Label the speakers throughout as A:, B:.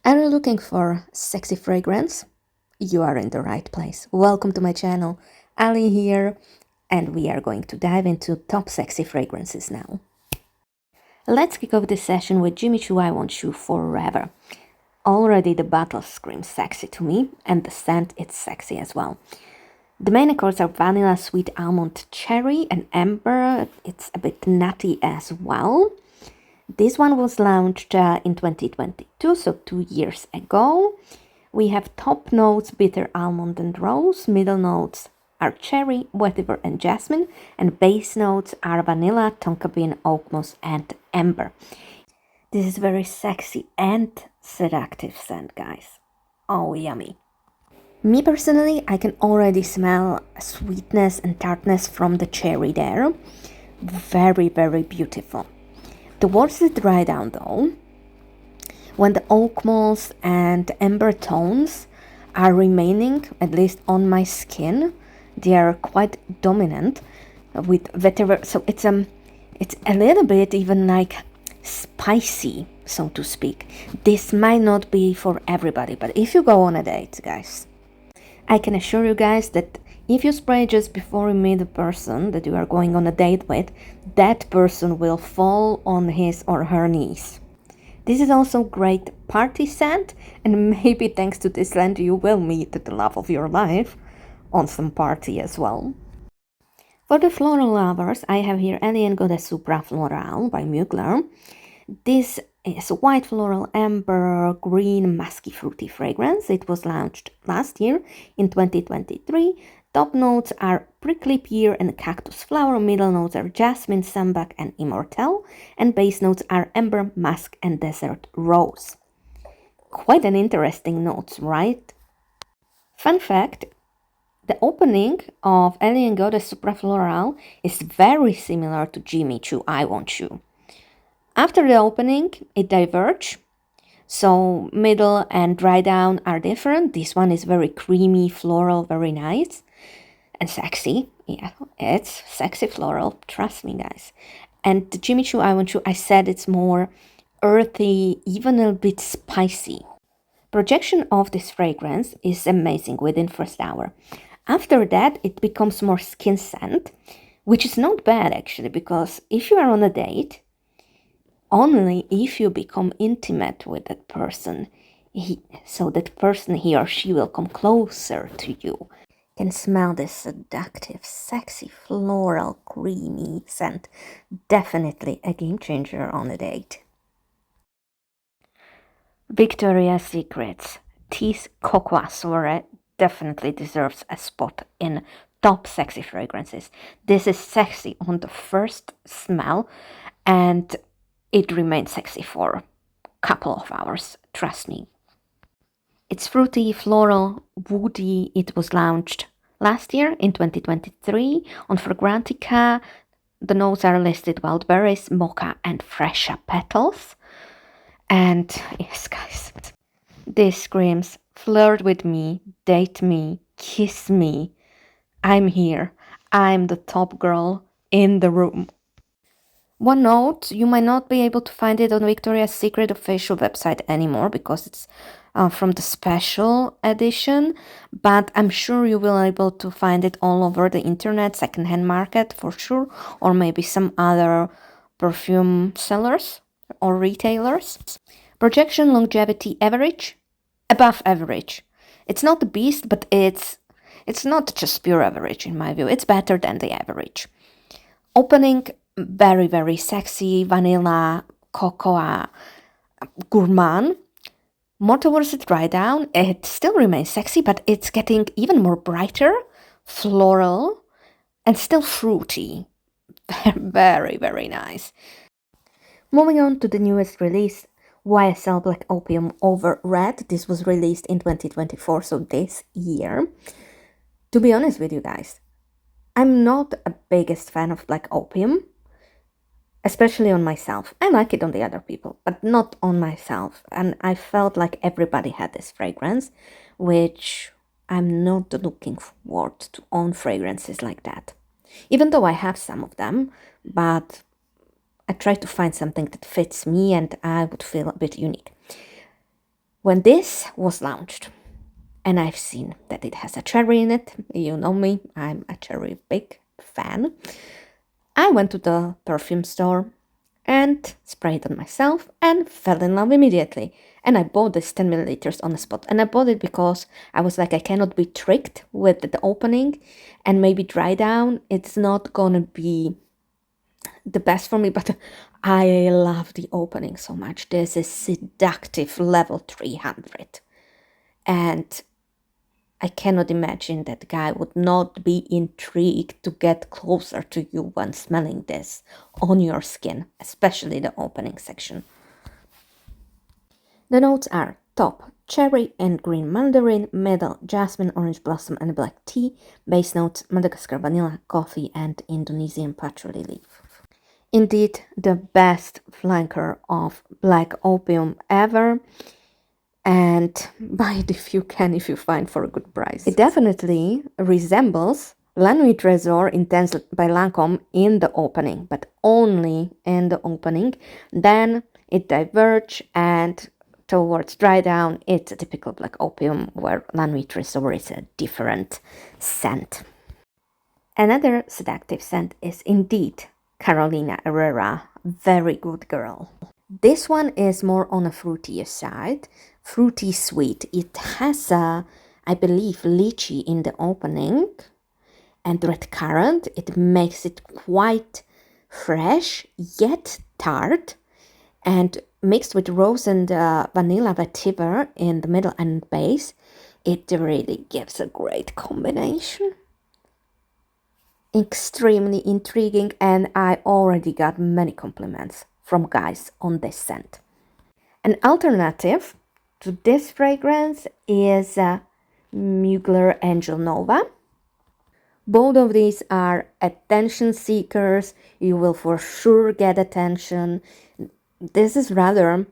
A: Are you looking for sexy fragrance? You are in the right place. Welcome to my channel. Ali here, and we are going to dive into top sexy fragrances now. Let's kick off this session with Jimmy Choo I Want You Forever. Already the bottle screams sexy to me, and the scent is sexy as well. The main accords are vanilla, sweet almond, cherry, and amber. It's a bit nutty as well. This one was launched in 2022, so 2 years ago. We have top notes, bitter almond and rose. Middle notes are cherry, vetiver and jasmine. And base notes are vanilla, tonka bean, oak moss and amber. This is very sexy and seductive scent, guys. Oh, yummy. Me personally, I can already smell sweetness and tartness from the cherry there. Very, very beautiful. Towards the dry down though, when the oak moss and amber tones are remaining, at least on my skin, they are quite dominant with vetiver. So it's a little bit even like spicy, so to speak. This might not be for everybody, but if you go on a date, guys, I can assure you guys that if you spray just before you meet the person that you are going on a date with, that person will fall on his or her knees. This is also great party scent, and maybe thanks to this scent you will meet the love of your life on some party as well. For the floral lovers, I have here Alien Goddess Supra Floral by Mugler. This is a white floral amber green musky fruity fragrance. It was launched last year in 2023. Top notes are prickly pear and cactus flower. Middle notes are jasmine, sambac and immortelle. And base notes are amber, musk and desert rose. Quite an interesting notes, right? Fun fact, the opening of Alien Goddess Supra Floral is very similar to Jimmy Choo I Want You. After the opening, it diverges. So middle and dry down are different. This one is very creamy, floral, very nice. And sexy. Yeah, it's sexy floral. Trust me, guys. And the Jimmy Choo I Want You, I said it's more earthy, even a bit spicy. Projection of this fragrance is amazing within first hour. After that, it becomes more skin scent, which is not bad actually, because if you are on a date, only if you become intimate with that person, he or she will come closer to you. Can smell this seductive, sexy, floral, creamy scent. Definitely a game changer on a date. Victoria's Secret's Tease Cocoa Soirée definitely deserves a spot in top sexy fragrances. This is sexy on the first smell, and it remains sexy for a couple of hours, trust me. It's fruity, floral, woody. It was launched last year in 2023 on Fragrantica. The notes are listed: wild berries, mocha and fresher petals. And yes, guys, this screams flirt with me, date me, kiss me. I'm here. I'm the top girl in the room. One note, you might not be able to find it on Victoria's Secret official website anymore because it's from the special edition, but I'm sure you will be able to find it all over the internet, secondhand market for sure, or maybe some other perfume sellers or retailers. Projection longevity average, above average. It's not the beast, but it's not just pure average in my view. It's better than the average. Opening, very, very sexy, vanilla, cocoa, gourmand. More towards the dry down, it still remains sexy, but it's getting even more brighter, floral, and still fruity. Very, very nice. Moving on to the newest release, YSL Black Opium Over Red. This was released in 2024, so this year. To be honest with you guys, I'm not a biggest fan of Black Opium, especially on myself. I like it on the other people, but not on myself. And I felt like everybody had this fragrance, which I'm not looking forward to own fragrances like that. Even though I have some of them, but I try to find something that fits me and I would feel a bit unique. When this was launched, and I've seen that it has a cherry in it, you know me, I'm a cherry big fan, I went to the perfume store and sprayed on myself and fell in love immediately. And I bought this 10 milliliters on the spot. And I bought it because I was like, I cannot be tricked with the opening and maybe dry down. It's not gonna be the best for me, but I love the opening so much. This is seductive level 300. And I cannot imagine that guy would not be intrigued to get closer to you when smelling this on your skin, especially the opening section. The notes are top cherry and green mandarin, middle jasmine, orange blossom, and black tea. Base notes Madagascar vanilla, coffee, and Indonesian patchouli leaf. Indeed, the best flanker of black opium ever. And buy it if you can, if you find for a good price. It definitely resembles La Nuit Trésor Intense by Lancôme in the opening, but only in the opening. Then it diverges, and towards dry down, it's a typical black opium, where La Nuit Trésor is a different scent. Another seductive scent is indeed Carolina Herrera, Very Good Girl. This one is more on a fruitier side, fruity sweet. It has a, I believe, lychee in the opening and red currant. It makes it quite fresh yet tart, and mixed with rose and vanilla vetiver in the middle and base, it really gives a great combination. Extremely intriguing, and I already got many compliments from guys on this scent. An alternative to this fragrance is Mugler Angel Nova. Both of these are attention seekers. You will for sure get attention. This is rather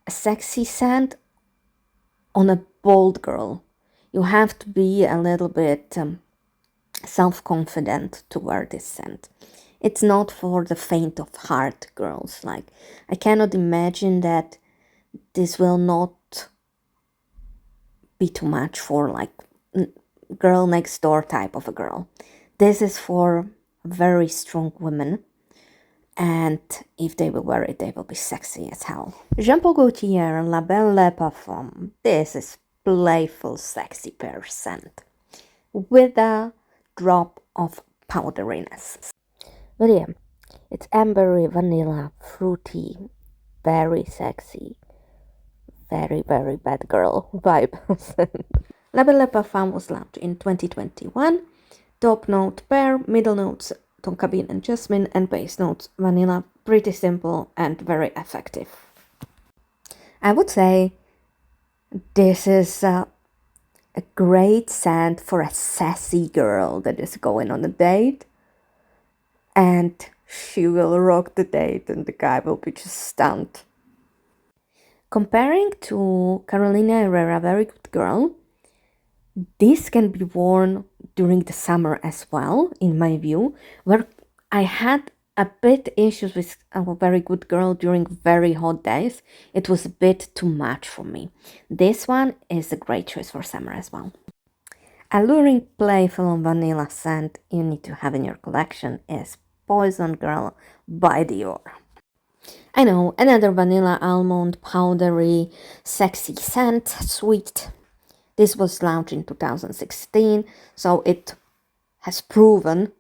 A: a sexy scent on a bold girl. You have to be a little bit self-confident to wear this scent. It's not for the faint of heart girls. Like, I cannot imagine that this will not be too much for like girl next door type of a girl. This is for very strong women, and if they will wear it, they will be sexy as hell. Jean Paul Gaultier La Belle Parfum. This is playful, sexy pear scent with a drop of powderiness. But yeah, it's ambery, vanilla, fruity, very sexy, very, very bad girl vibe. La Belle Parfum was launched in 2021. Top note pear, middle notes tonka bean and jasmine, and base notes vanilla. Pretty simple and very effective. I would say this is a great scent for a sassy girl that is going on a date, and she will rock the date and the guy will be just stunned. Comparing to Carolina Herrera, Very Good Girl, this can be worn during the summer as well, in my view, where I had a bit issues with a Very Good Girl during very hot days. It was a bit too much for me. This one is a great choice for summer as well. Alluring, playful vanilla scent you need to have in your collection is Poison Girl by Dior. I know, another vanilla almond powdery sexy scent, sweet. This was launched in 2016, so it has proven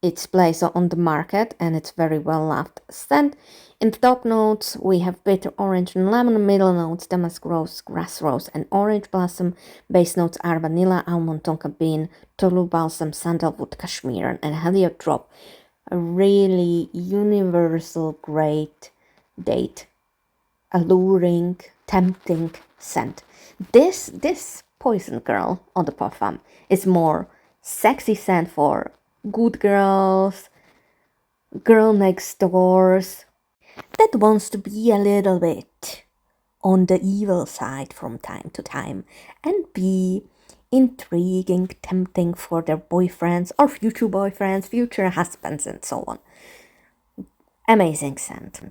A: its place on the market, and it's very well loved scent. In the top notes, we have bitter orange and lemon. Middle notes, damask rose, grass rose, and orange blossom. Base notes are vanilla, almond, tonka bean, tolu balsam, sandalwood, cashmere, and heliotrope. A really universal, great date, alluring, tempting scent. This Poison Girl on the parfum is more sexy scent for good girls, girl next doors, that wants to be a little bit on the evil side from time to time and be intriguing, tempting for their boyfriends or future husbands, and so on. Amazing scent.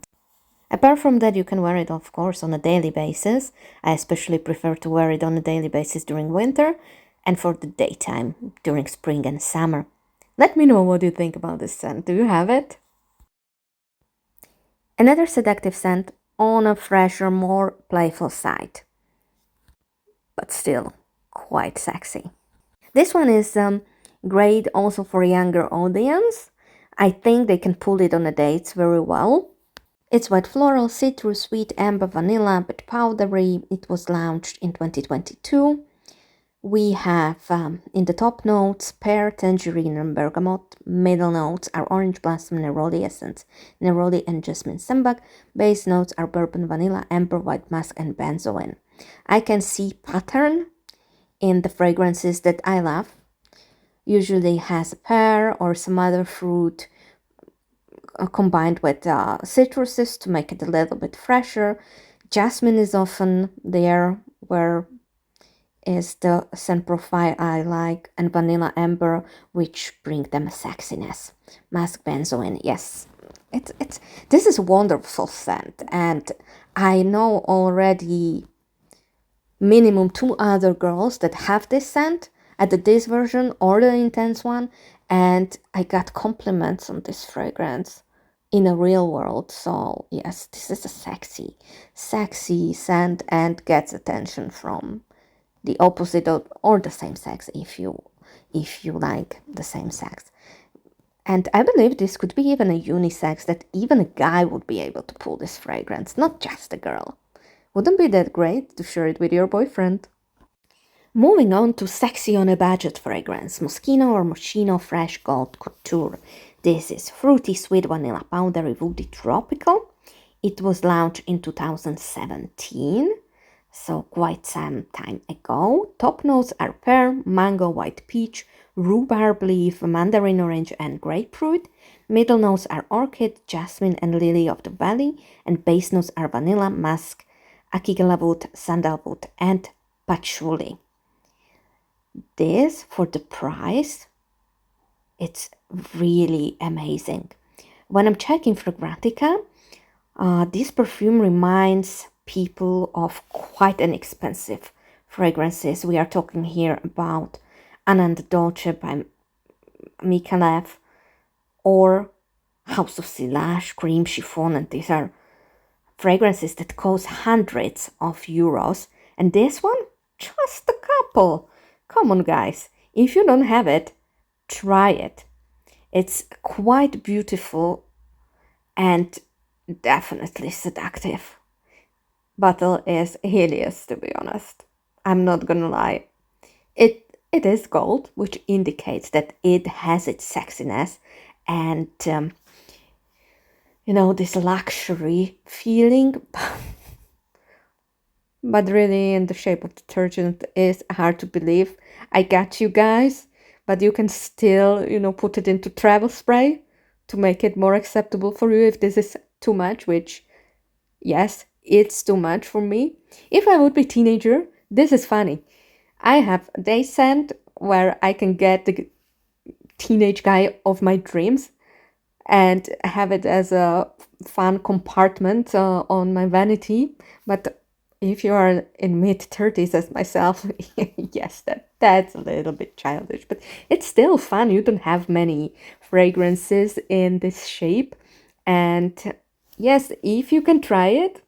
A: Apart from that, you can wear it, of course, on a daily basis. I especially prefer to wear it on a daily basis during winter and for the daytime during spring and summer. Let me know what you think about this scent. Do you have it? Another seductive scent on a fresher, more playful side, but still quite sexy. This one is great also for a younger audience. I think they can pull it on the dates very well. It's white floral, citrus, sweet, amber, vanilla, but powdery. It was launched in 2022. We have in the top notes pear, tangerine, and bergamot. Middle notes are orange blossom, neroli essence, neroli and jasmine sambac. Base notes are bourbon, vanilla, amber, white musk, and benzoin. I can see pattern in the fragrances that I love. Usually has a pear or some other fruit combined with citruses to make it a little bit fresher. Jasmine is often there where is the scent profile I like, and vanilla amber, which bring them a sexiness. Musk benzoin, yes. It's this is a wonderful scent, and I know already minimum 2 other girls that have this scent, either this version or the intense one, and I got compliments on this fragrance in a real world. So yes, this is a sexy scent and gets attention from the opposite or the same sex if you like the same sex. And I believe this could be even a unisex, that even a guy would be able to pull this fragrance, not just a girl. Wouldn't be that great to share it with your boyfriend? Moving on to sexy on a budget fragrance, Moschino or Moschino Fresh Gold Couture. This is fruity, sweet vanilla, powdery, woody, tropical. It was launched in 2017, so quite some time ago. Top notes are pear, mango, white peach, rhubarb leaf, mandarin orange, and grapefruit. Middle notes are orchid, jasmine, and lily of the valley, and base notes are vanilla, musk, akigala sandalwood, and patchouli. This, for the price, it's really amazing. When I'm checking Fragrantica, this perfume reminds people of quite inexpensive fragrances. We are talking here about Anand Dolce by Mikalev or House of Silage, Cream Chiffon, and these are fragrances that cost hundreds of euros. And this one, just a couple. Come on, guys. If you don't have it, try it. It's quite beautiful and definitely seductive. Bottle is hideous, to be honest. I'm not gonna lie. It is gold, which indicates that it has its sexiness and this luxury feeling. But really, in the shape of detergent is hard to believe. I got you guys, but you can still, put it into travel spray to make it more acceptable for you if this is too much, which, yes, it's too much for me. If I would be teenager, this is funny. I have a day scent where I can get the teenage guy of my dreams and have it as a fun compartment on my vanity. But if you are in mid-30s as myself, yes, that's a little bit childish, but it's still fun. You don't have many fragrances in this shape. And yes, if you can try it,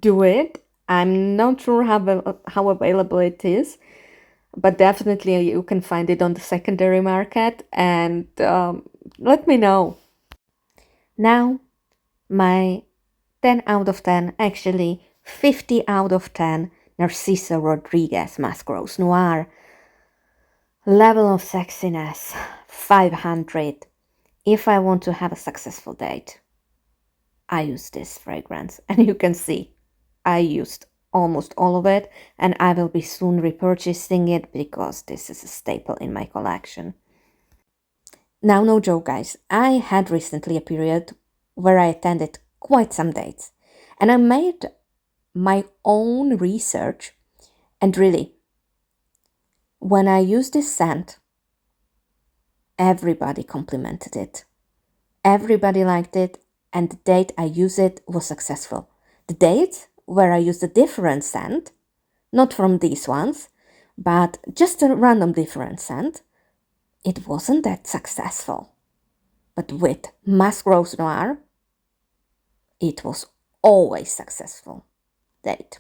A: do it. I'm not sure how available it is, but definitely you can find it on the secondary market, and let me know. Now, my 10 out of 10, actually 50 out of 10, Narciso Rodriguez Musk Rose Noir. Level of sexiness, 500. If I want to have a successful date, I use this fragrance. And you can see, I used almost all of it, and I will be soon repurchasing it because this is a staple in my collection. Now, no joke, guys. I had recently a period where I attended quite some dates, and I made my own research, and really, when I used this scent, everybody complimented it. Everybody liked it, and the date I used it was successful. The date where I used a different scent, not from these ones, but just a random different scent, it wasn't that successful. But with Musk Rose Noir, it was always successful date.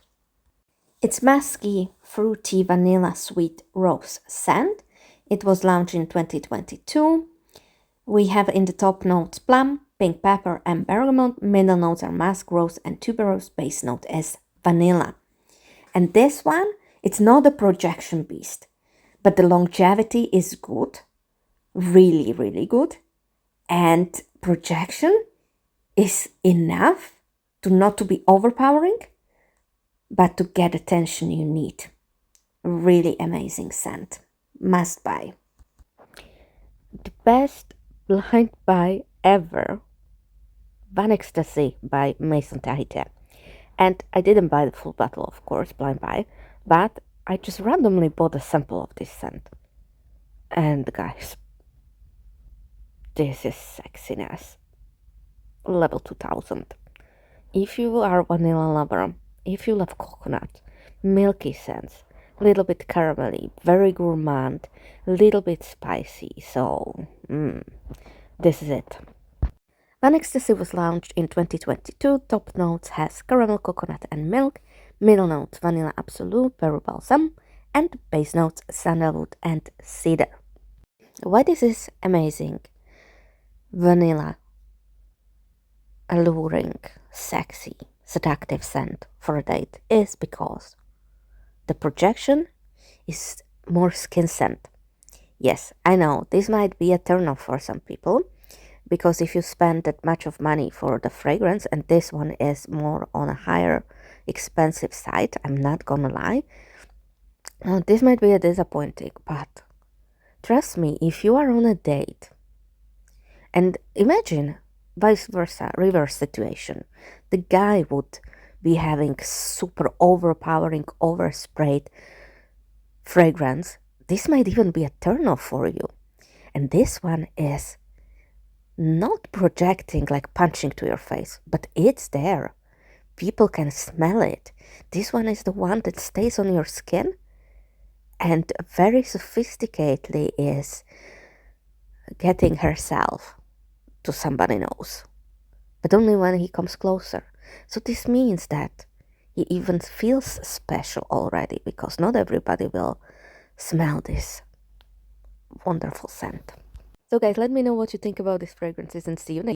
A: It's musky, fruity, vanilla, sweet rose scent. It was launched in 2022. We have in the top notes plum, pink pepper, and bergamot. Middle notes are musk, rose, and tuberose. Base note is vanilla. And this one, it's not a projection beast, but the longevity is good, really, really good. And projection is enough to not to be overpowering, but to get attention you need. Really amazing scent. Must buy. The best blind buy ever. Van Ecstasy by Maison Tahiti. And I didn't buy the full bottle, of course, blind buy, but I just randomly bought a sample of this scent. And guys, this is sexiness. Level 2000. If you are a vanilla lover, if you love coconut, milky scents, little bit caramelly, very gourmand, little bit spicy, so this is it. Van Ecstasy was launched in 2022. Top notes has caramel, coconut, and milk. Middle notes vanilla absolute, peru balsam, and base notes sandalwood and cedar. Why this is amazing? Vanilla, alluring, sexy, seductive scent for a date is because the projection is more skin scent. Yes, I know this might be a turn off for some people, because if you spend that much of money for the fragrance, and this one is more on a higher expensive side, I'm not gonna lie, this might be a disappointing, but trust me, if you are on a date, and imagine vice versa, reverse situation, the guy would be having super overpowering, oversprayed fragrance, this might even be a turn off for you. And this one is not projecting like punching to your face, but it's there. People can smell it. This one is the one that stays on your skin and very sophisticatedly is getting herself to somebody knows, but only when he comes closer. So this means that he even feels special already, because not everybody will smell this wonderful scent. So guys, let me know what you think about these fragrances and see you next.